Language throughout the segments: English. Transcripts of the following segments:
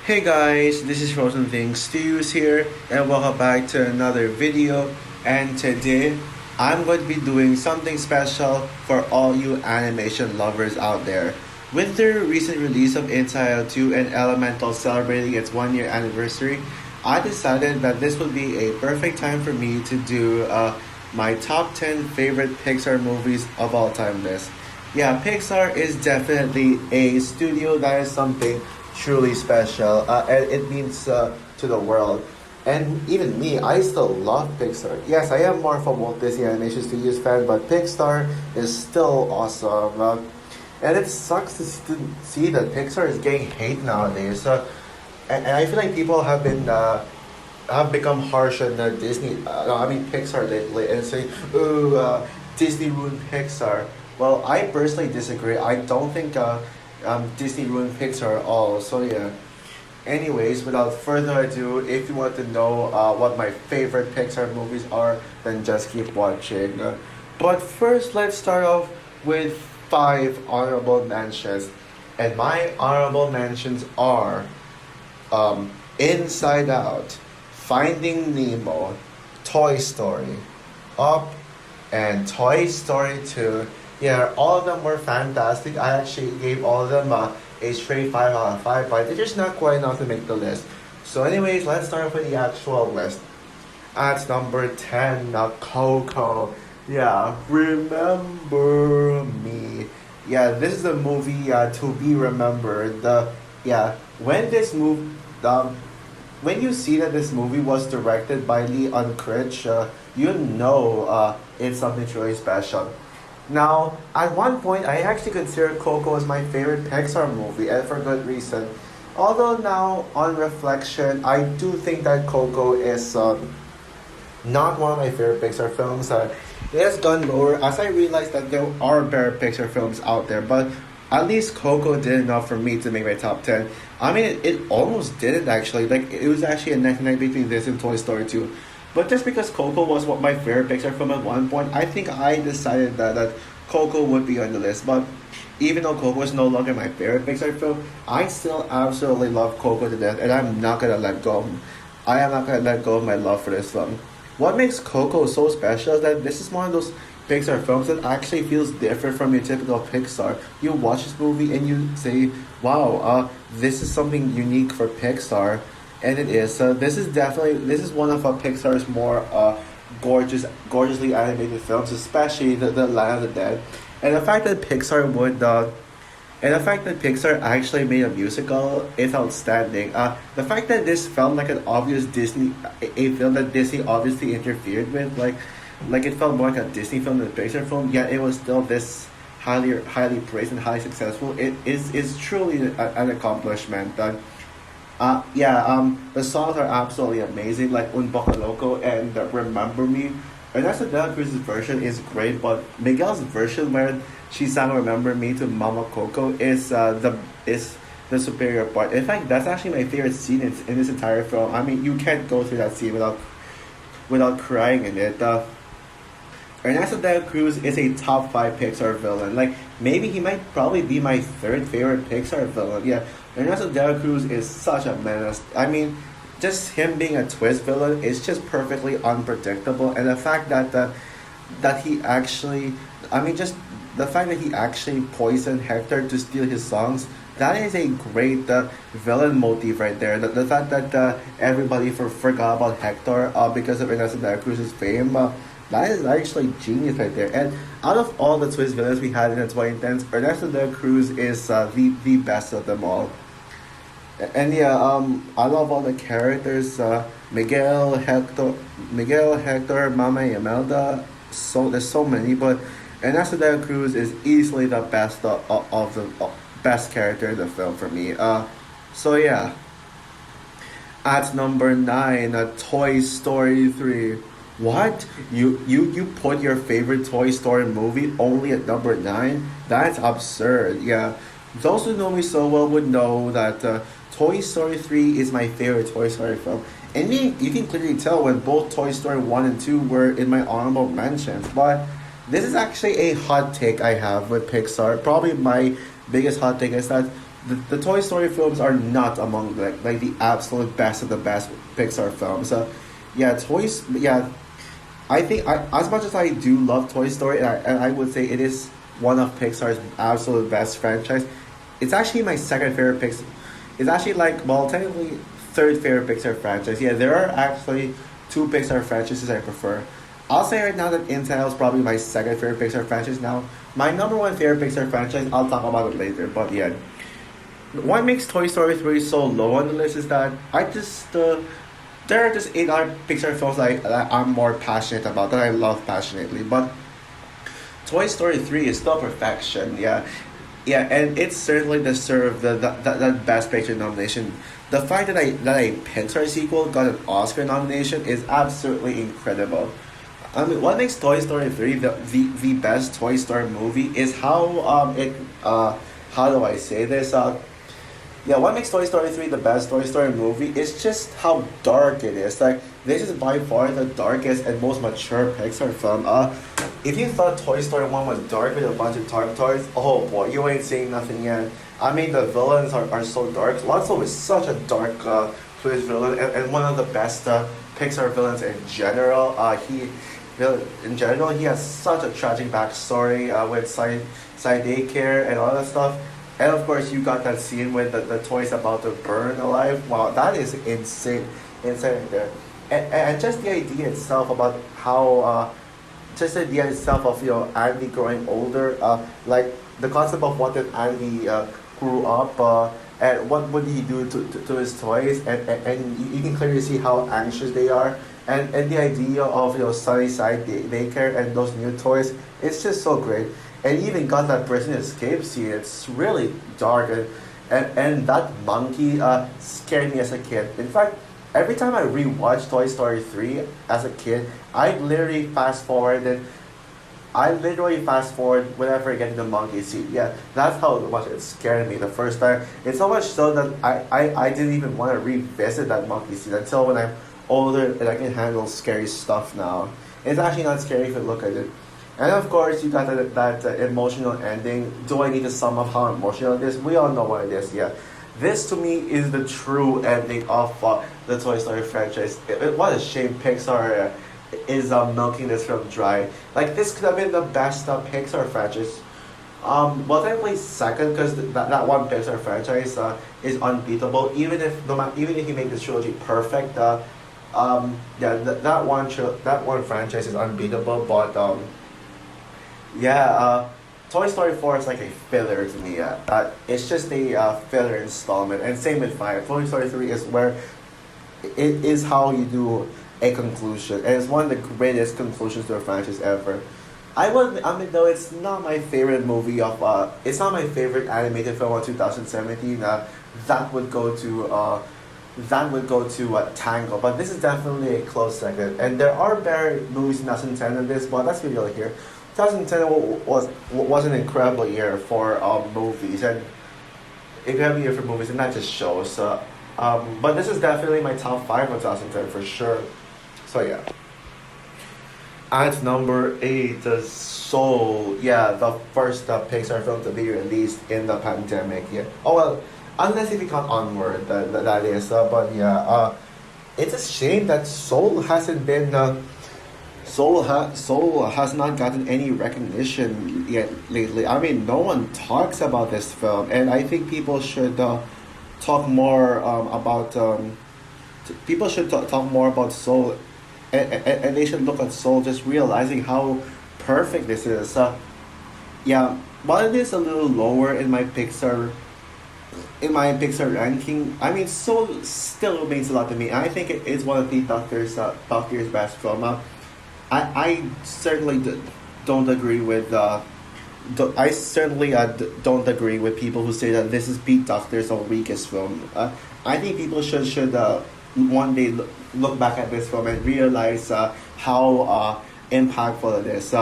Hey guys, this is Frozen Things Stews here, and welcome back to another video. And today, I'm going to be doing something special for all you animation lovers out there. With the recent release of Inside Out 2 and Elemental celebrating its 1 year anniversary, I decided that this would be a perfect time for me to do my top 10 favorite Pixar movies of all time list. Yeah, Pixar is definitely a studio that is something truly special, and it means to the world. And even me, I still love Pixar. Yes, I am more of a Walt Disney Animation Studios fan, but Pixar is still awesome. And it sucks to see that Pixar is getting hate nowadays. And I feel like people have become harsh on Disney. No, I mean Pixar lately, and say, "Ooh, Disney ruined Pixar." Well, I personally disagree. I don't think Disney ruined Pixar at all. So yeah. Anyways, without further ado, if you want to know what my favorite Pixar movies are, then just keep watching. But first, let's start off with five honorable mentions. And my honorable mentions are Inside Out, Finding Nemo, Toy Story, Up, and Toy Story 2. Yeah, all of them were fantastic. I actually gave all of them a straight 5 out of 5, but they're just not quite enough to make the list. So anyways, let's start with the actual list. At number 10, Coco. Yeah, Remember Me. Yeah, this is a movie to be remembered. Yeah, when this movie, when you see that this movie was directed by Lee Unkrich, you know it's something truly special. Now, at one point, I actually considered Coco as my favorite Pixar movie, and for good reason. Although now, on reflection, I do think that Coco is not one of my favorite Pixar films. It has gone lower as I realized that there are better Pixar films out there, but at least Coco did enough for me to make my top 10. I mean, it almost didn't actually. Like, it was actually a 99 between this and Toy Story 2. But just because Coco was what my favorite Pixar film at one point, I think I decided that Coco would be on the list. But even though Coco is no longer my favorite Pixar film, I still absolutely love Coco to death, and I'm not gonna let go. I am not gonna let go of my love for this film. What makes Coco so special is that this is one of those Pixar films that actually feels different from your typical Pixar. You watch this movie and you say, "Wow, this is something unique for Pixar," and it is. This is one of Pixar's more gorgeously animated films, especially the Land of the Dead, and the fact that Pixar actually made a musical is outstanding. The fact that this felt like an obvious a film that Disney obviously interfered with, like it felt more like a Disney film than a Pixar film, yet it was still this highly praised and highly successful. It is truly an accomplishment. The songs are absolutely amazing, like Un Poco Loco and Remember Me. Ernesto de la Cruz's version is great, but Miguel's version where she sang Remember Me to Mama Coco is the superior part. In fact, that's actually my favorite scene in this entire film. I mean, you can't go through that scene without crying in it. Ernesto de la Cruz is a top 5 Pixar villain. Like, maybe he might probably be my third favorite Pixar villain. Yeah, Ernesto de la Cruz is such a menace. I mean, just him being a twist villain is just perfectly unpredictable. And the fact that he actually, I mean, just the fact that he actually poisoned Hector to steal his songs, that is a great villain motif right there. The fact that everybody forgot about Hector because of Ernesto de la Cruz's fame. That is actually genius right there. And out of all the twist villains we had in the 2010s, Ernesto de la Cruz is the best of them all. And yeah, I love all the characters. Miguel, Hector, Mama, and Imelda. So there's so many, but Ernesto de la Cruz is easily the best of the best character in the film for me. So yeah. At number 9, Toy Story 3. What? You put your favorite Toy Story movie only at number 9? That's absurd. Yeah. Those who know me so well would know that Toy Story 3 is my favorite Toy Story film. And you can clearly tell when both Toy Story 1 and 2 were in my honorable mentions. But this is actually a hot take I have with Pixar. Probably my biggest hot take is that the Toy Story films are not among like the absolute best of the best Pixar films. Yeah, toys. Yeah, I think as much as I do love Toy Story, and I would say it is one of Pixar's absolute best franchise. It's actually my second favorite Pixar. It's actually like, well, technically third favorite Pixar franchise. Yeah, there are actually two Pixar franchises I prefer. I'll say right now that Intel is probably my second favorite Pixar franchise now. My number one favorite Pixar franchise, I'll talk about it later, but yeah. What makes Toy Story 3 so low on the list is that there are just eight other Pixar films that I'm more passionate about, that I love passionately, but Toy Story 3 is still perfection, yeah. Yeah, and it certainly deserved that Best Picture nomination. The fact that a Pixar sequel got an Oscar nomination is absolutely incredible. I mean, what makes Toy Story 3 the best Toy Story movie is how do I say this? Yeah, what makes Toy Story 3 the best Toy Story movie is just how dark it is. Like, this is by far the darkest and most mature Pixar film. If you thought Toy Story 1 was dark with a bunch of dark toys, oh boy, you ain't seeing nothing yet. I mean, the villains are so dark. Lotso is such a dark, twist villain, and one of the best Pixar villains in general. He has such a tragic backstory with side daycare and all that stuff. And of course, you got that scene with the toys about to burn alive. Wow, that is insane there. And just the idea itself about how, just the idea itself of Andy growing older, like the concept of what if Andy grew up, and what would he do to his toys, and you can clearly see how anxious they are, and the idea of Sunnyside daycare and those new toys, it's just so great. And even got that prison escape scene. It's really dark, and that monkey scared me as a kid. In fact, every time I rewatch Toy Story 3 as a kid, I literally fast forward whenever I get to the monkey scene. Yeah, that's how much it scared me the first time. It's so much so that I didn't even want to revisit that monkey scene until when I'm older and I can handle scary stuff now. It's actually not scary if you look at it. And of course, you got that emotional ending. Do I need to sum up how emotional it is? We all know what it is, yeah. This to me is the true ending of the Toy Story franchise. What a shame Pixar is milking this film dry. Like, this could have been the best Pixar franchise. Well, technically second, because that one Pixar franchise is unbeatable. Even if you make this trilogy perfect, that one franchise is unbeatable. But Toy Story 4 is like a filler to me. It's just a filler installment, and same with 5. Toy Story 3 is where it is how you do a conclusion, and it's one of the greatest conclusions to a franchise ever. I mean, though it's not my favorite movie it's not my favorite animated film of 2017. That would go to Tango, but this is definitely a close second. And there are better movies in 2010 than this, but let's be real here. 2010 was an incredible year for movies, and if you have a year for movies, and not just shows. But this is definitely my top 5 of 2010 for sure. So yeah. At number 8, Soul. Yeah, the first Pixar film to be released in the pandemic. Yeah. Oh well, unless if you count Onward, that is. But yeah, it's a shame that Soul hasn't been. Soul has not gotten any recognition yet lately. I mean, no one talks about this film, and I think people should talk more about. People should talk more about Soul, and they should look at Soul, just realizing how perfect this is. Yeah, while it is a little lower in my Pixar ranking, I mean, Soul still means a lot to me. I think it is one of the Doctor's best film. I certainly don't agree with. I certainly don't agree with people who say that this is Pete Doctor's weakest film. I think people should one day look back at this film and realize how impactful it is.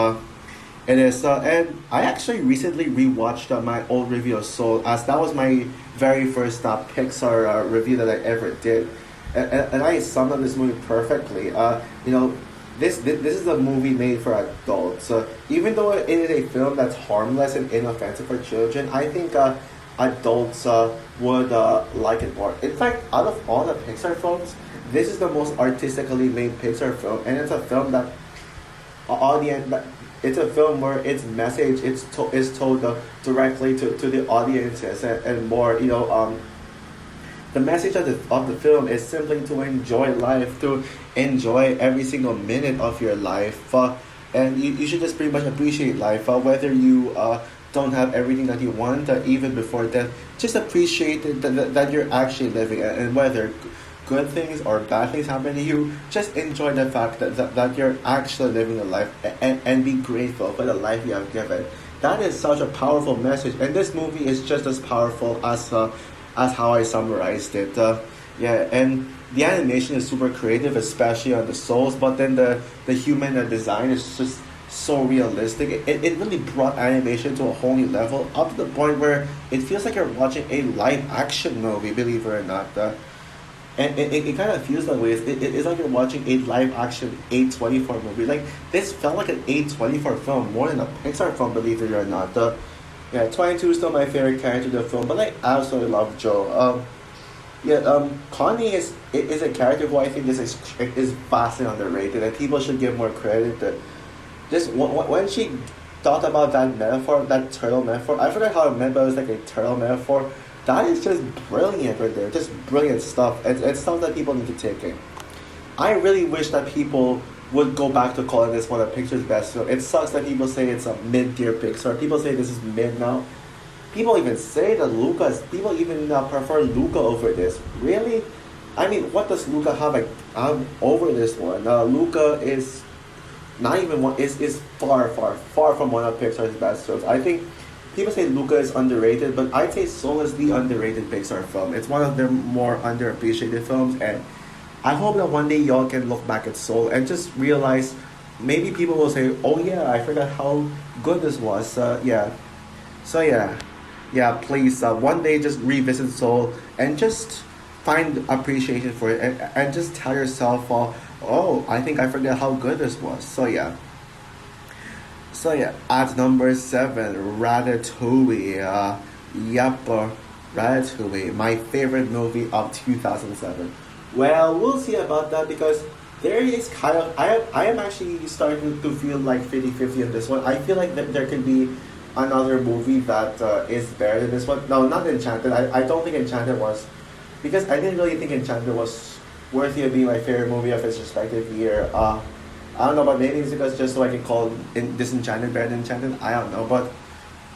It is, and I actually recently rewatched my old review of Soul, as that was my very first Pixar review that I ever did, and I summed up this movie perfectly. This is a movie made for adults. Even though it is a film that's harmless and inoffensive for children, I think adults would like it more. In fact, out of all the Pixar films, this is the most artistically made Pixar film, and it's a film that audience. It's a film where its message is told directly to the audiences and more. The message of the film is simply to enjoy life, to enjoy every single minute of your life, and you should just pretty much appreciate life, whether you don't have everything that you want, even before death. Just appreciate that you're actually living, and whether good things or bad things happen to you, just enjoy the fact that you're actually living a life, and be grateful for the life you have given. That is such a powerful message, and this movie is just as powerful as how I summarized it. Yeah, and the animation is super creative, especially on the souls, but then the human design is just so realistic. It really brought animation to a whole new level, up to the point where it feels like you're watching a live action movie, believe it or not. And it kind of feels that way. It's like you're watching a live action A24 movie. Like, this felt like an A24 film more than a Pixar film, believe it or not. Yeah, 22 is still my favorite character in the film, but I absolutely love Joe. Connie is a character who I think is vastly underrated, and people should give more credit to. Just when she thought about that metaphor, that turtle metaphor, I forgot how it meant, but it was like a turtle metaphor. That is just brilliant right there. Just brilliant stuff. It's stuff that people need to take in. I really wish that people would go back to calling this one of Pixar's best film. It sucks that people say it's a mid-tier Pixar. People say this is mid now. People even say that people even prefer Luca over this. Really? I mean, what does Luca have over this one? Luca is not even one, is far, far, far from one of Pixar's best films. I think people say Luca is underrated, but I'd say Soul is the underrated Pixar film. It's one of their more underappreciated films, and I hope that one day y'all can look back at Soul and just realize, maybe people will say, oh yeah, I forgot how good this was. Yeah. So yeah, please, one day just revisit Soul and just find appreciation for it, and just tell yourself, oh, I think I forgot how good this was. So yeah, at number 7, Ratatouille. Ratatouille, my favorite movie of 2007. Well, we'll see about that, because there is kind of I am actually starting to feel like 50-50 on this one. I feel like there could be another movie that is better than this one. No, not Enchanted. I don't think Enchanted was, because I didn't really think Enchanted was worthy of being my favorite movie of its respective year. I don't know, but maybe it's because just so I can call Disenchanted better than Enchanted. I don't know, but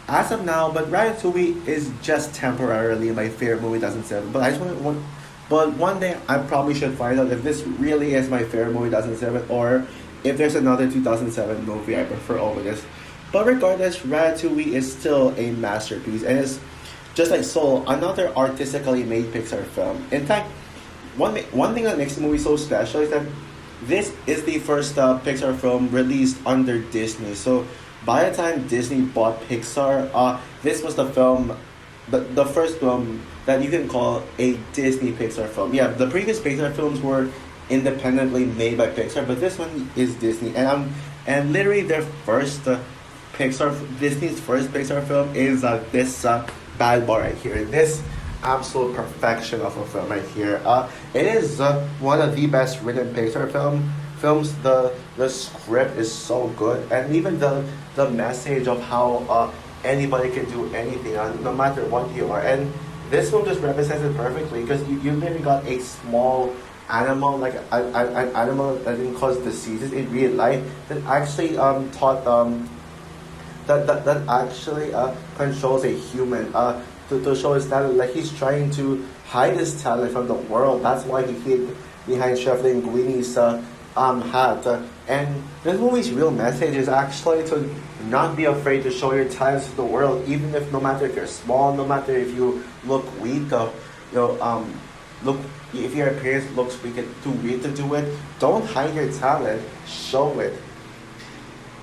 as of now, but Ratatouille is just temporarily my favorite movie 2007. But I just want but one day I probably should find out if this really is my favorite movie 2007, or if there's another 2007 movie I prefer over this. But regardless, Ratatouille is still a masterpiece, and it's just like Soul, another artistically made Pixar film. In fact, one thing that makes the movie so special is that this is the first Pixar film released under Disney. So by the time Disney bought Pixar, this was the first film that you can call a Disney Pixar film. Yeah, the previous Pixar films were independently made by Pixar, but this one is Disney, and literally their first Disney's first Pixar film is this bad boy right here. This absolute perfection of a film right here. It is one of the best written Pixar films. The script is so good, and even the message of how anybody can do anything, no matter what you are. And this film just represents it perfectly, because you literally got a small animal, like an animal that didn't cause diseases in real life, that actually taught that actually controls a human, to show his talent. Like, he's trying to hide his talent from the world. That's why he hid behind Chef Linguini's hat. And this movie's real message is actually to not be afraid to show your talents to the world, even if, no matter if you're small, no matter if you look weak, look, if your appearance looks weak and too weak to do it, don't hide your talent, show it.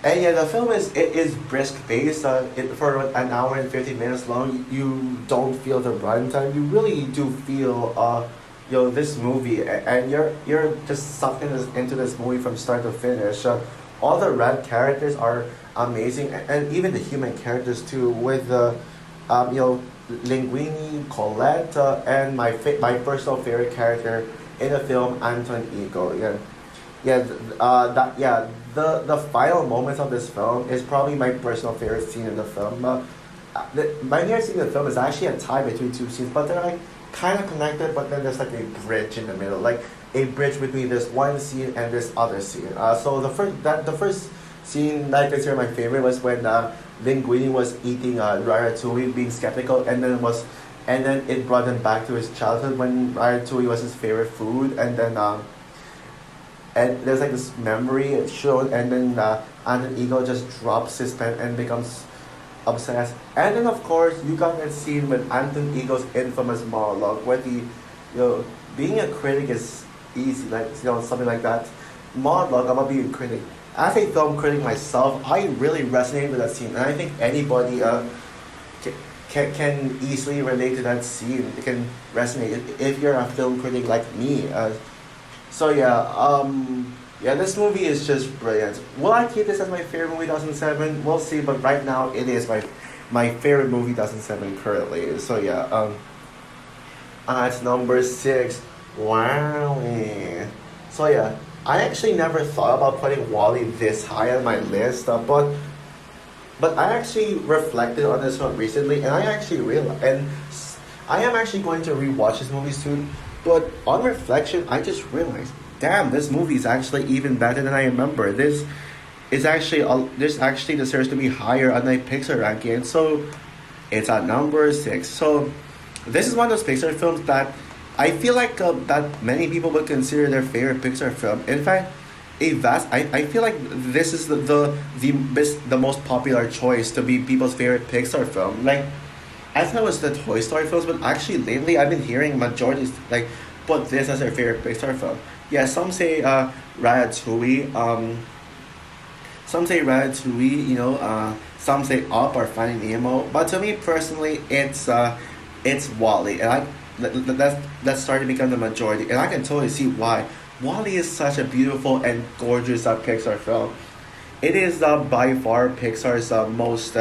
And yeah, the film is brisk paced. For an hour and 50 minutes long, you don't feel the runtime. You really do feel this movie, and you're just sucked into this movie from start to finish. All the red characters are amazing, and even the human characters too. With Linguini, Colette, and my personal favorite character in the film, Anton Ego. Yeah, yeah, that yeah. The final moments of this film is probably my personal favorite scene in the film. My favorite scene in the film is actually a tie between two scenes, but they're like kind of connected. But then there's like a bridge in the middle, like a bridge between this one scene and this other scene. So the first scene that I consider my favorite was when Linguini was eating ratatouille, being skeptical, and then it brought him back to his childhood when ratatouille was his favorite food, and then and there's like this memory shown, and then Anton Ego just drops his pen and becomes obsessed. And then of course you got that scene with Anton Ego's infamous monologue where being a critic is easy, like something like that. Monologue about being a critic. As a film critic myself, I really resonate with that scene, and I think anybody can easily relate to that scene. It can resonate if you're a film critic like me. So yeah, this movie is just brilliant. Will I keep this as my favorite movie 2007? We'll see, but right now it is my favorite movie 2007 currently. So yeah, at number 6. Wow. So yeah, I actually never thought about putting Wally this high on my list, but I actually reflected on this one recently, and I actually realized, and I am actually going to rewatch this movie soon. But on reflection, I just realized, damn, this movie is actually even better than I remember. This actually deserves to be higher on my Pixar ranking. So it's at number 6. So this is one of those Pixar films that I feel like that many people would consider their favorite Pixar film. In fact, I feel like this is the most popular choice to be people's favorite Pixar film. Like, I thought it was the Toy Story films, but actually lately I've been hearing majorities like put this as their favorite Pixar film. Yeah, some say Ratatouille. Some say Ratatouille. Some say Up or Finding Nemo. But to me personally, it's Wall-E, and that's starting to become the majority, and I can totally see why. Wall-E is such a beautiful and gorgeous Pixar film. It is by far Pixar's most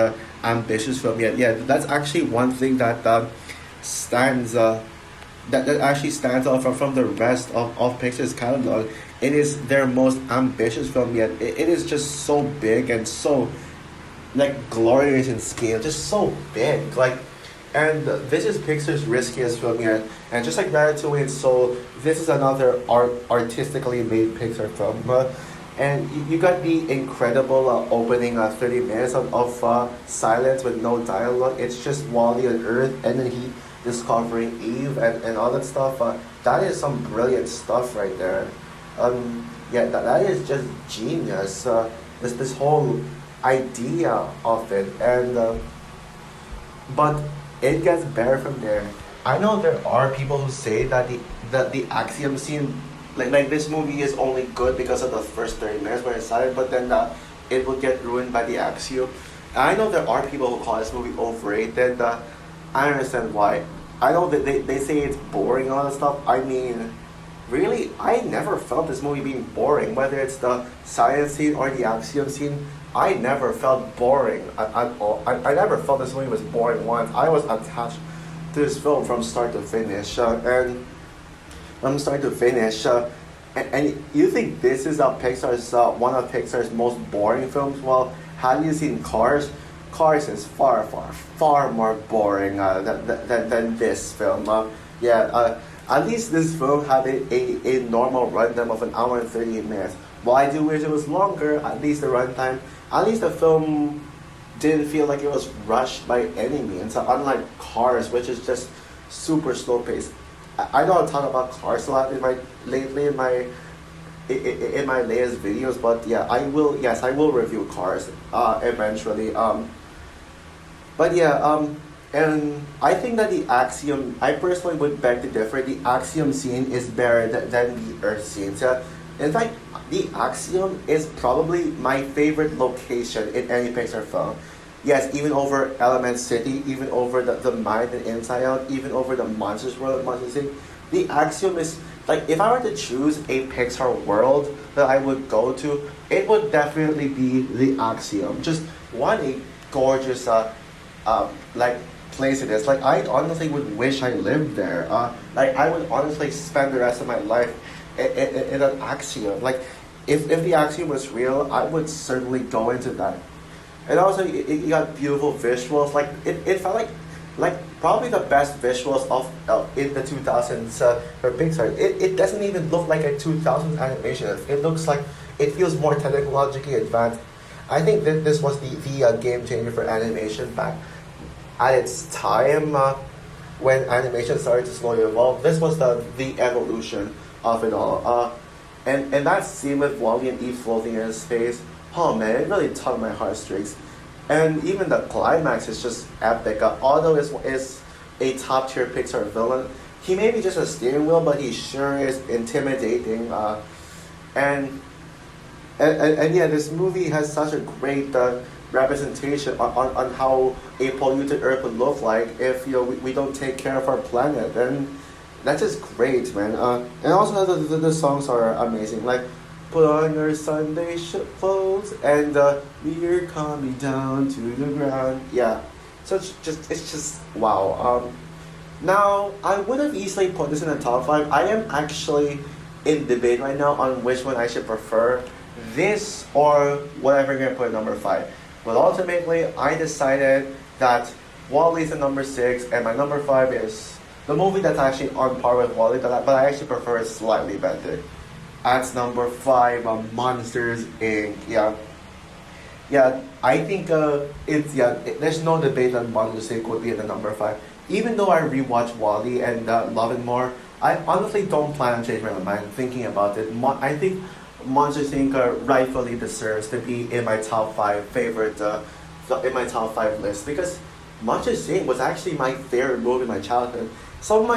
ambitious film yet. Yeah, that's actually one thing that stands that actually stands out from the rest of Pixar's catalog. It is their most ambitious film yet. It is just so big and so like glorious in scale, just so big. Like, and this is Pixar's riskiest film yet. And just like Ratatouille and Soul, this is another artistically made Pixar film. And you got the incredible opening 30 minutes of silence with no dialogue. It's just Wally on Earth, and then he discovering Eve and all that stuff. That is some brilliant stuff right there. Yeah, that is just genius. This whole idea of it, and but it gets better from there. I know there are people who say that the axiom scene, like this movie is only good because of the first 30 minutes where it's silent, but then it will get ruined by the axiom. I know there are people who call this movie overrated. I understand why. I know that they say it's boring and all that stuff. I mean, really, I never felt this movie being boring, whether it's the science scene or the axiom scene. I never felt boring at all. I never felt this movie was boring once. I was attached to this film from start to finish. And from start to finish. And you think this is Pixar's one of Pixar's most boring films? Well, have you seen Cars? Cars is far more boring than this film. At least this film had a normal runtime of 1 hour and 38 minutes. While I do wish it was longer, at least the film didn't feel like it was rushed by any means. Unlike Cars, which is just super slow paced. I don't talk about Cars a lot in my latest videos, but yeah, I will review Cars eventually. And I think that the axiom, I personally would beg to differ. The axiom scene is better than the Earth scene. So, in fact, the axiom is probably my favorite location in any Pixar film. Yes, even over Element City, even over the Mind and Inside Out, even over the Monsters World and Monsters Inc. The axiom is, like, if I were to choose a Pixar world that I would go to, it would definitely be the axiom. Just one, a gorgeous, like, place it is. Like I honestly would wish I lived there. Like I would honestly spend the rest of my life in an axiom. Like if the axiom was real, I would certainly go into that. And also, it got beautiful visuals. Like it felt like probably the best visuals of in the 2000s for Pixar. It doesn't even look like a 2000s animation. It looks like it feels more technologically advanced. I think that this was the game changer for animation back at its time when animation started to slowly evolve. This was the evolution of it all. And that scene with Wally and Eve floating in space, oh man, it really tugged my heartstrings. And even the climax is just epic. Although is a top tier Pixar villain, he may be just a steering wheel, but he sure is intimidating. And, and yeah, this movie has such a great representation on how a polluted Earth would look like if we don't take care of our planet. And that's just great, man. And also the songs are amazing. Like, put on your Sunday clothes and we're coming down to the ground. Yeah, so it's just wow. Now I would have easily put this in the top five. I am actually in debate right now on which one I should prefer, this or whatever I'm gonna put at number five. But ultimately, I decided that Wall-E's the number six, and my number five is the movie that's actually on par with Wall-E, but I actually prefer it slightly better. At number five, Monsters Inc. Yeah. I think there's no debate that Monsters Inc. would be in the number five. Even though I rewatched Wall-E and love it more, I honestly don't plan on changing my mind thinking about it. I think Monsters Inc. Rightfully deserves to be in my top five favorite, in my top five list, because Monsters Inc. was actually my favorite movie in my childhood. Some of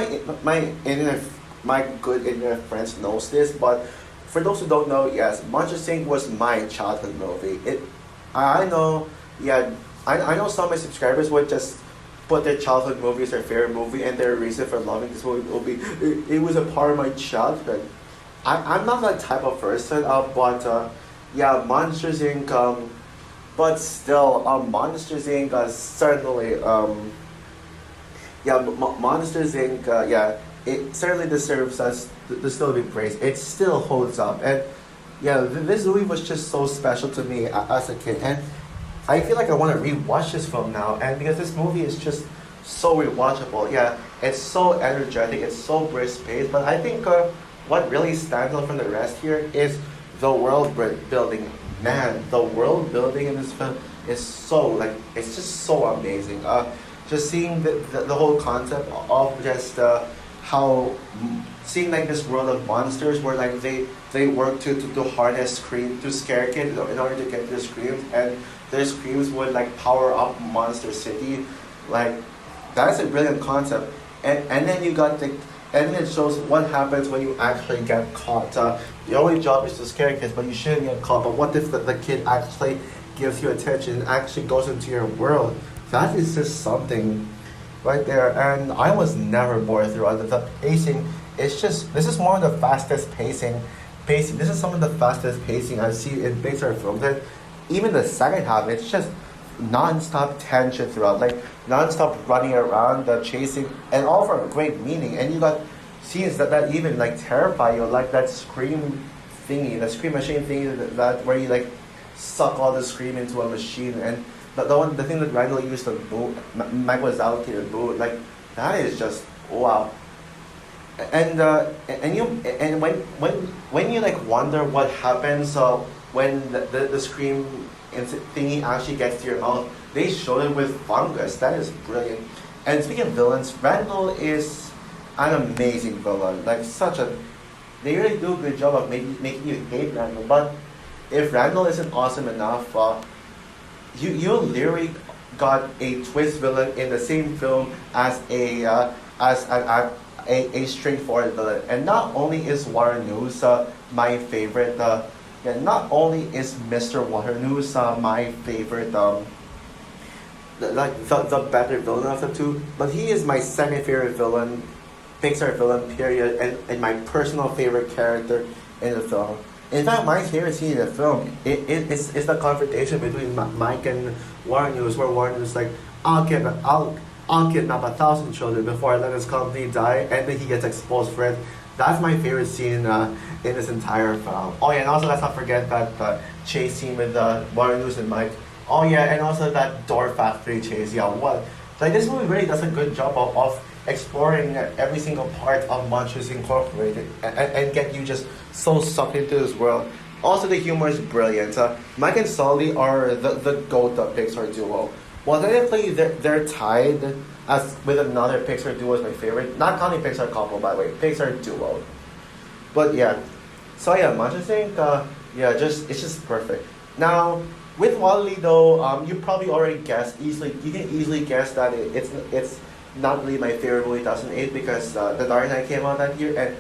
my good internet friends knows this, but for those who don't know, yes, Monsters Inc. was my childhood movie. I know, yeah, I know some of my subscribers would just put their childhood movie as their favorite movie, and their reason for loving this movie will be it was a part of my childhood. I'm not that type of person, but yeah, Monsters Inc. But still, Monsters Inc. Certainly, yeah, Monsters Inc. Yeah, it certainly deserves us to still be praised. It still holds up, and yeah, this movie was just so special to me as a kid, and I feel like I want to rewatch this film now, and because this movie is just so rewatchable. Yeah, it's so energetic, it's so brisk paced, but I think what really stands out from the rest here is the world building. Man, the world building in this film is so it's just so amazing. Just seeing the whole concept of just how seeing this world of monsters where they work to harness scream to scare kids in order to get their screams, and their screams would power up Monster City. That's a brilliant concept. And then you got and then it shows what happens when you actually get caught. Your only job is to scare kids, but you shouldn't get caught. But what if the kid actually gives you attention and actually goes into your world? That is just something right there. And I was never bored throughout. The pacing, this is one of the fastest pacing. This is some of the fastest pacing I've seen in Pixar films. And even the second half, it's just non-stop tension throughout, non-stop running around, chasing, and all for a great meaning. And you got scenes that even terrify you, like that scream thingy, the scream machine thingy, that where you suck all the scream into a machine, and the thing that Randall used to boot, Mike Wazowski to boot, that is just wow. And when you wonder what happens when the scream thingy actually gets to your mouth, they show it with fungus. That is brilliant. And speaking of villains, Randall is an amazing villain. They really do a good job of making you hate Randall. But if Randall isn't awesome enough, you literally got a twist villain in the same film as a straightforward villain. And not only is Water News my favorite, not only is Mr. Water News my favorite, the better villain of the two, but he is my second favorite villain, Pixar villain, period, and my personal favorite character in the film. In fact, my favorite scene in the film is the confrontation between Mike and Water News, where Water News I'll I'll kidnap 1,000 children before I let his company die, and then he gets exposed for it. That's my favorite scene in this entire film. Oh yeah, and also let's not forget that chase scene with Waterloos and Mike. Oh yeah, and also that door factory chase. Yeah, what? Like this movie really does a good job of exploring every single part of Monsters Incorporated and get you just so sucked into this world. Also, the humor is brilliant. Mike and Sully are the GOAT of Pixar duo. Well, technically, they're tied as with another Pixar duo is my favorite. Not counting Pixar couple, by the way. Pixar duo. But yeah. So yeah, Monsters Inc. Yeah, it's just perfect. Now, with Wally though, you probably already guessed easily. You can easily guess that it's not really my favorite movie 2008 because The Dark Knight came out that year, and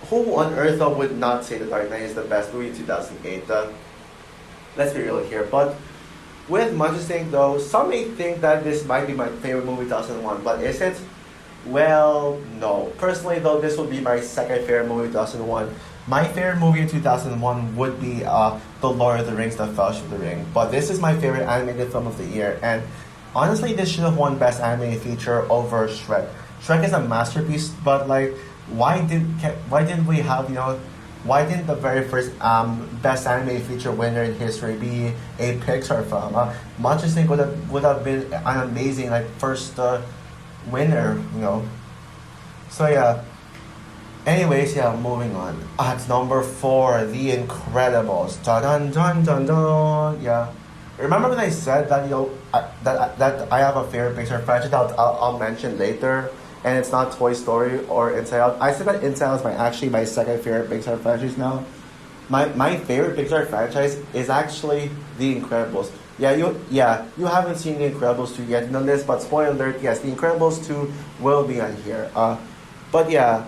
who on earth would not say The Dark Knight is the best movie 2008? Let's be real here. But with Monsters Inc. though, some may think that this might be my favorite movie 2001, but is it? Well, no. Personally though, this would be my second favorite movie 2001. My favorite movie in 2001 would be The Lord of the Rings, The Fellowship of the Ring. But this is my favorite animated film of the year, and honestly, this should have won Best Animated Feature over Shrek. Shrek is a masterpiece, but like, why didn't we have why didn't the very first Best Animated Feature winner in history be a Pixar film? Monsters Inc. would have been an amazing like first winner, So yeah. Anyways, yeah, moving on. At number 4, The Incredibles. Dun dun dun dun dun. Yeah. Remember when I said that that I have a favorite Pixar franchise that I'll mention later, and it's not Toy Story or Inside Out. I said that Inside Out is actually my second favorite Pixar franchise now. My favorite Pixar franchise is actually The Incredibles. You haven't seen The Incredibles 2 yet in the list, but spoiler alert, yes, The Incredibles 2 will be on here. But yeah,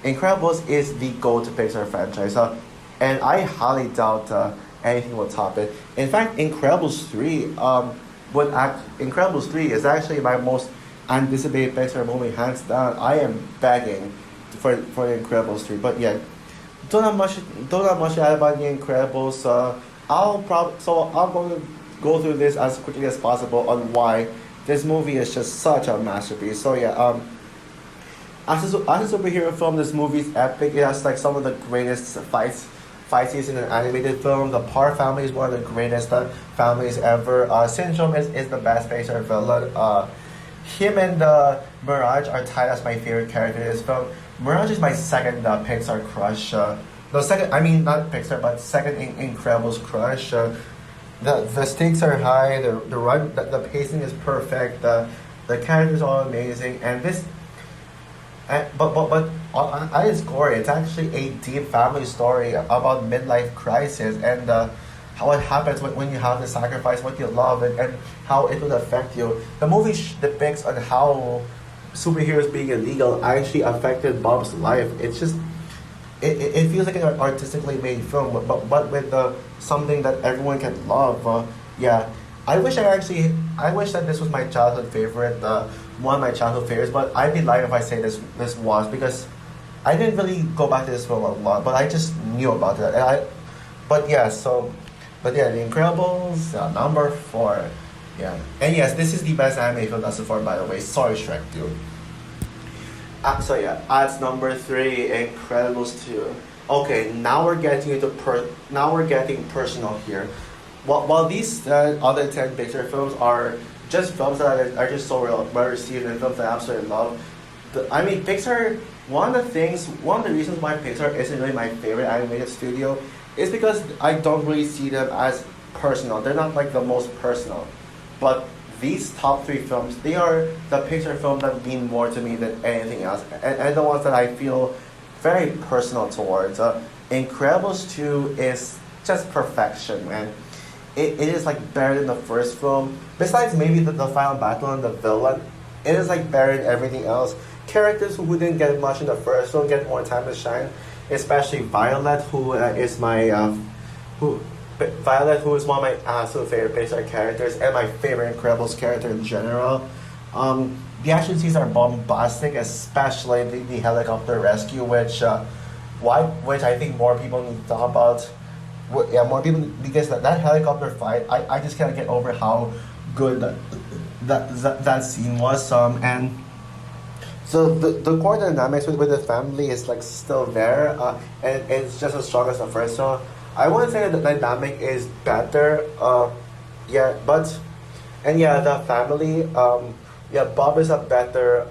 Incredibles is the go-to Pixar franchise, and I highly doubt anything will top it. In fact, Incredibles 3 Incredibles 3 is actually my most anticipated Pixar movie, hands down. I am begging for Incredibles 3, but yeah, don't have much to add about The Incredibles. I'm going to go through this as quickly as possible on why this movie is just such a masterpiece. So yeah, as a superhero film, this movie is epic. It has like some of the greatest fight scenes in an animated film. The Parr family is one of the greatest families ever. Syndrome is the best Pixar villain. Him and Mirage are tied as my favorite character in this film. Mirage is my second Pixar crush. Not Pixar, but second Incredibles crush. The stakes are high. The pacing is perfect. The characters are amazing, and this. But at its core, it's actually a deep family story about midlife crisis and how it happens when you have to sacrifice what you love and how it will affect you. The movie depicts on how superheroes being illegal actually affected Bob's life. It's just it feels like an artistically made film, but with something that everyone can love. Yeah, I wish that this was my childhood favorite. One of my childhood favorites, but I'd be lying if I say this was, because I didn't really go back to this film a lot, but I just knew about it. The Incredibles, number 4, yeah, and yes, this is the best anime film thus far, by the way. Sorry, Shrek, dude. At number 3, Incredibles 2. Okay, now we're getting personal here. While these other 10 Pixar films are just films that are just so well received and films that I absolutely love. Pixar. One of the reasons why Pixar isn't really my favorite animated studio is because I don't really see them as personal. They're not like the most personal. But these top 3 films, they are the Pixar films that mean more to me than anything else, and the ones that I feel very personal towards. Incredibles 2 is just perfection, man. It is like better than the first film. Besides maybe the final battle and the villain, it is like better than everything else. Characters who didn't get much in the first film get more time to shine, especially Violet, who is one of my absolute favorite Pixar characters and my favorite Incredibles character in general. The action scenes are bombastic, especially the helicopter rescue, which I think more people need to talk about. More people, because that helicopter fight, I just can't get over how good that scene was. And so the core dynamics with the family is like still there, and it's just as strong as the first one. I wouldn't say that the dynamic is better, yeah, but and yeah, the family, yeah, Bob is a better,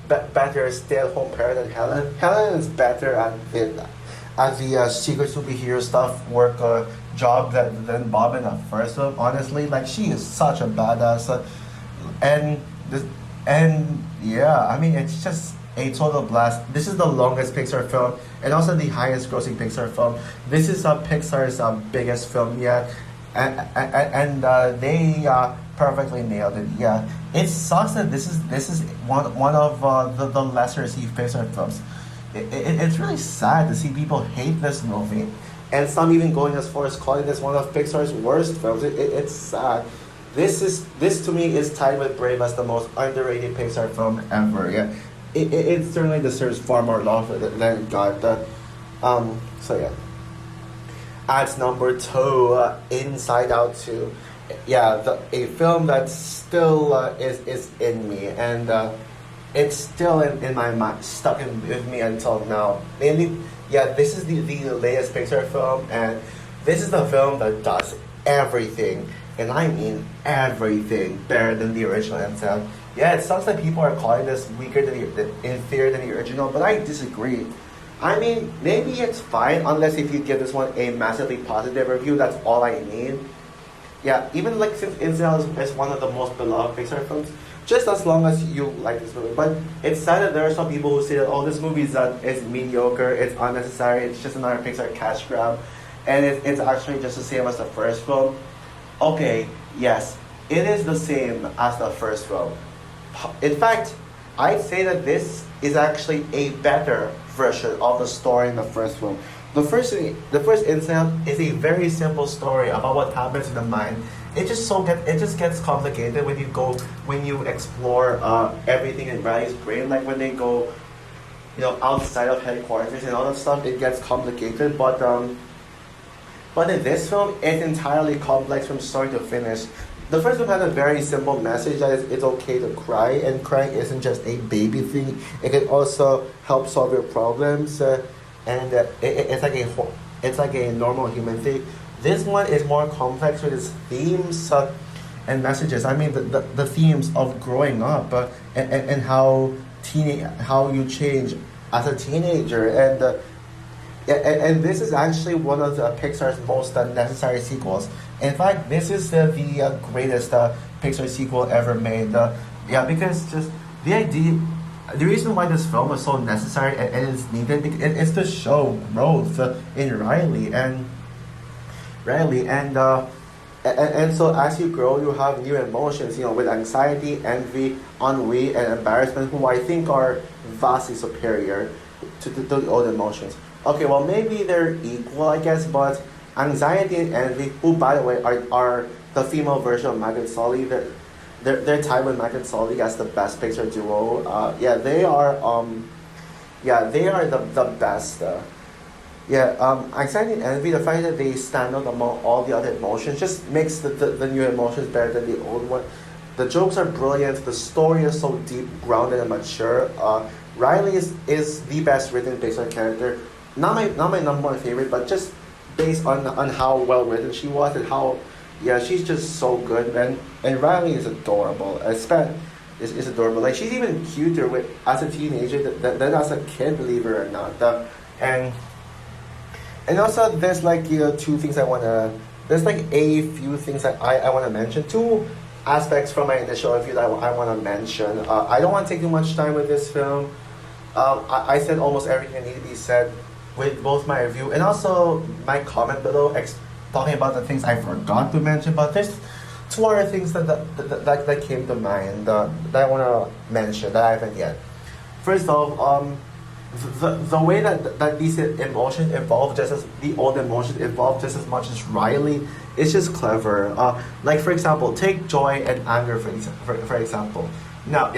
better stay-at-home parent than Helen. Helen is better at the secret superhero stuff work job than Bob in the first one. Honestly, like she is such a badass, and this and yeah, I mean it's just a total blast. This is the longest Pixar film and also the highest grossing Pixar film. This is Pixar's biggest film yet, and they perfectly nailed it. Yeah, it sucks that this is one of the lesser received Pixar films. It's really sad to see people hate this movie, and some even going as far as calling this one of Pixar's worst films. It's sad. This to me is tied with Brave as the most underrated Pixar film ever. Yeah, it certainly deserves far more love than it got. So yeah. At number two, Inside Out 2. Yeah, a film that still is in me, and it's still in my mind, stuck with me until now. Mainly, yeah, this is the latest Pixar film, and this is the film that does everything, and I mean everything, better than the original itself. Yeah, it sucks that people are calling this weaker inferior than the original, but I disagree. I mean, maybe it's fine unless if you give this one a massively positive review. That's all I need. Yeah, even like since Inside is one of the most beloved Pixar films, just as long as you like this movie. But it's sad that there are some people who say that oh, this movie is mediocre, it's unnecessary, it's just another Pixar cash grab, and it's actually just the same as the first film. Okay, yes, it is the same as the first film. In fact, I'd say that this is actually a better version of the story in the first film. The first incident is a very simple story about what happens in the mind. It just gets complicated when you explore everything in Riley's brain. Like when they go, outside of headquarters and all that stuff, it gets complicated. But in this film, it's entirely complex from start to finish. The first one had a very simple message that it's okay to cry, and crying isn't just a baby thing. It can also help solve your problems, and it's like a normal human thing. This one is more complex with its themes and messages. I mean, the themes of growing up and how you change as a teenager, and this is actually one of the Pixar's most necessary sequels. In fact, this is the greatest Pixar sequel ever made. Yeah, because just the reason why this film is so necessary and it's needed, it's to show growth in Riley, and so as you grow, you have new emotions, with anxiety, envy, ennui, and embarrassment, who I think are vastly superior to the old emotions. Okay, well maybe they're equal, I guess, but anxiety and envy, who by the way are the female version of Mike and Sully, they're tied with Mike and Sully as the best Pixar duo. Yeah, they are. They are the best. Anxiety and envy, the fact that they stand out among all the other emotions, just makes the new emotions better than the old one. The jokes are brilliant. The story is so deep, grounded, and mature. Riley is the best written Pixar character. Not my number one favorite, but just based on how well written she was and how, she's just so good, and Riley is adorable. Is adorable. Like she's even cuter as a teenager than as a kid, believe it or not. And also there's like two things there's like a few things that I want to mention. Two aspects from my initial review that I want to mention. I don't want to take too much time with this film. I said almost everything that needed to be said with both my review and also my comment below talking about the things I forgot to mention, but there's two other things that came to mind that I want to mention that I haven't yet. First off, the way that these emotions evolve, just as the old emotions evolve just as much as Riley, is just clever. Like for example, take joy and anger for example. Now,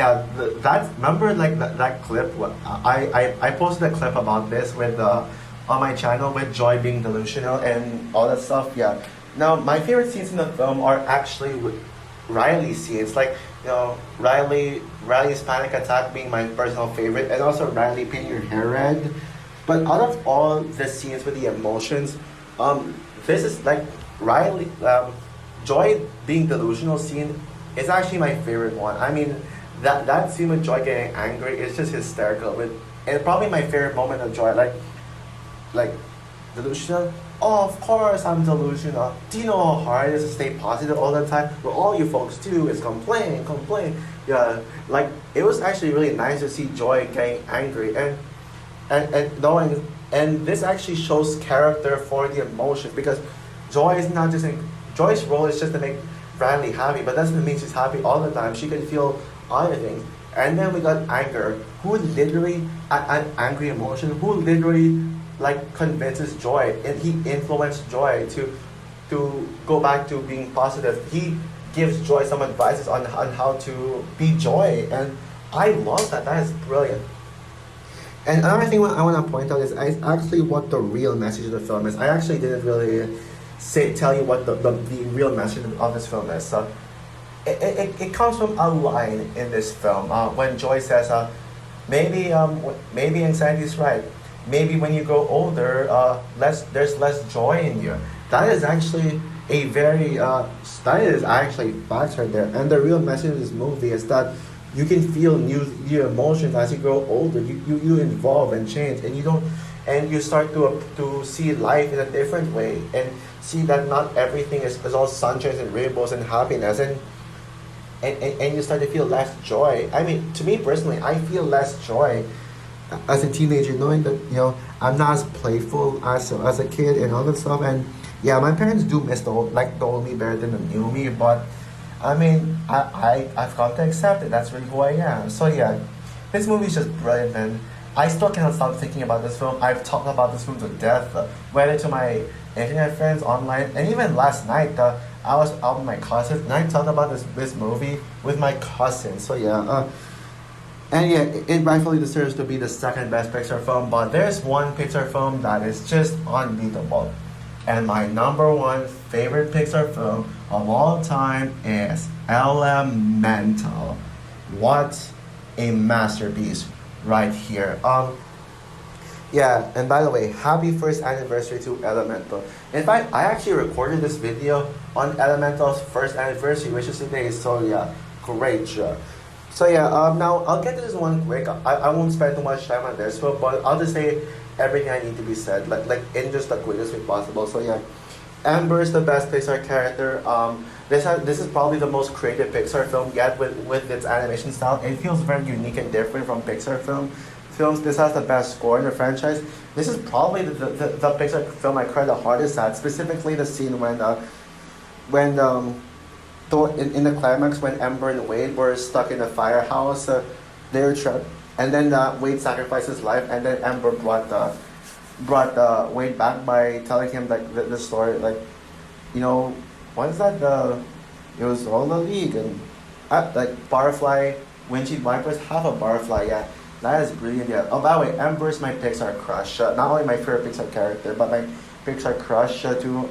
remember like that clip? I posted a clip about this with on my channel with Joy being delusional and all that stuff. Yeah. Now, my favorite scenes in the film are actually Riley scenes, like Riley's panic attack being my personal favorite, and also Riley painting her hair red. But out of all the scenes with the emotions, this is like Riley, Joy being delusional scene is actually my favorite one. I mean, that scene with Joy getting angry is just hysterical. And probably my favorite moment of Joy, like delusional. Oh, of course I'm delusional. Do you know how hard it is to stay positive all the time? But all you folks do is complain, complain. Yeah, like it was actually really nice to see Joy getting angry and knowing, and this actually shows character for the emotion, because Joy is not just Joy's role is just to make Riley happy, but that doesn't mean she's happy all the time. She can feel other things. And then we got anger, who literally an angry emotion, who literally like convinces Joy, and he influenced Joy to go back to being positive. He gives Joy some advices on how to be Joy, and I love that. That is brilliant. And another thing I want to point out is actually what the real message of the film is. I actually didn't really tell you what the real message of this film is. So it comes from a line in this film when Joy says, maybe insanity is right. Maybe when you grow older, there's less joy in you. That is actually a very that is actually facts right there. And the real message of this movie is that you can feel new emotions as you grow older. You evolve and change, and you start to see life in a different way, and see that not everything is all sunshine and rainbows and happiness, and you start to feel less joy. I mean, to me personally, I feel less joy as a teenager, knowing that I'm not as playful as a kid and all that stuff. And yeah, my parents do miss the old me better than the new me, but I mean, I've come to accept it. That's really who I am. So yeah, this movie is just brilliant, and I still cannot stop thinking about this film. I've talked about this film to death, whether to my internet friends, online, and even last night, I was out with my cousins, and I talked about this movie with my cousins. So yeah, and yeah, it rightfully deserves to be the second best Pixar film, but there's one Pixar film that is just unbeatable. And my number one favorite Pixar film of all time is Elemental. What a masterpiece right here. Yeah, and by the way, happy first anniversary to Elemental. In fact, I actually recorded this video on Elemental's first anniversary, which is today, so yeah, great job. So yeah, now I'll get to this one quick. I won't spend too much time on this one, but I'll just say everything I need to be said, like in just the quickest way possible. So yeah, Amber is the best Pixar character. This is probably the most creative Pixar film yet with its animation style. It feels very unique and different from Pixar films. This has the best score in the franchise. This is probably the Pixar film I cried the hardest at, specifically the scene when in the climax when Amber and Wade were stuck in the firehouse, they were trapped, and then Wade sacrificed his life, and then Amber brought Wade back by telling him like the story, like, what is that? It was all the league, and like Barfly, windshield wipers have a Barfly. Yeah, that is brilliant. Yeah. Oh, by the way, Amber is my Pixar crush. Not only my favorite Pixar character, but my Pixar crush too.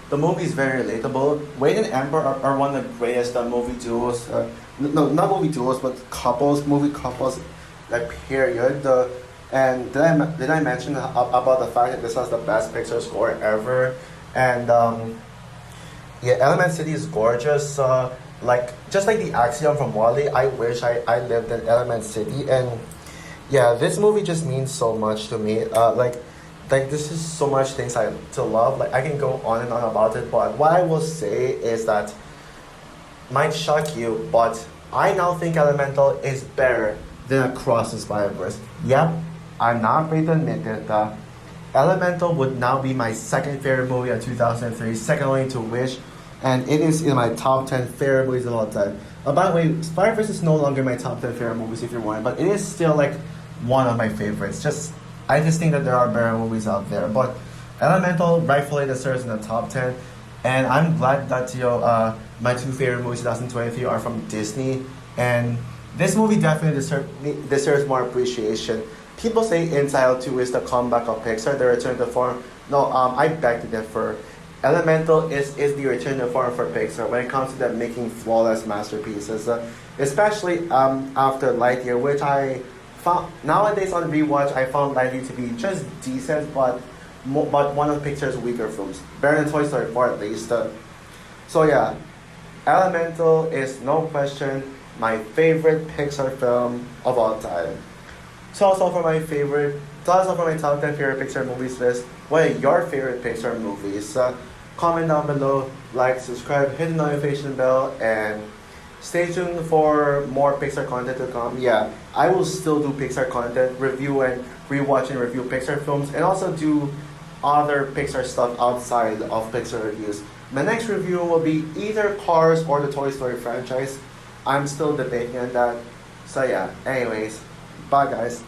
The movie is very relatable. Wade and Amber are one of the greatest movie duos. No, not movie duos, but movie couples, like period. And did I mention about the fact that this has the best Pixar score ever? And yeah, Element City is gorgeous. Just like the Axiom from Wall-E, I wish I lived in Element City. And yeah, this movie just means so much to me. Like this is so much things to love. Like I can go on and on about it, but what I will say is that might shock you, but I now think Elemental is better than Across the Spider-Verse. Yep, I'm not afraid to admit it. Elemental would now be my second favorite movie of 2003, second only to Wish, and it is in my top 10 favorite movies of all time. By the way, Spider-Verse is no longer my top 10 favorite movies if you're wondering, but it is still like one of my favorites. I just think that there are better movies out there, but Elemental rightfully deserves in the top 10, and I'm glad that my two favorite movies 2023 are from Disney, and this movie definitely deserves more appreciation. People say Inside Out 2 is the comeback of Pixar, the return to form. No, I beg to differ. Elemental is the original form for Pixar when it comes to them making flawless masterpieces, especially after Lightyear, which I found nowadays on rewatch I found Lightyear to be just decent, but but one of Pixar's weaker films, better than Toy Story 4 at least. So yeah, Elemental is no question my favorite Pixar film of all time. So that's all for my favorite. So that's all for my top 10 favorite Pixar movies list. What are your favorite Pixar movies? Comment down below, like, subscribe, hit the notification bell, and stay tuned for more Pixar content to come. Yeah, I will still do Pixar content, review and rewatch and review Pixar films, and also do other Pixar stuff outside of Pixar reviews. My next review will be either Cars or the Toy Story franchise. I'm still debating on that. So yeah, anyways, bye guys.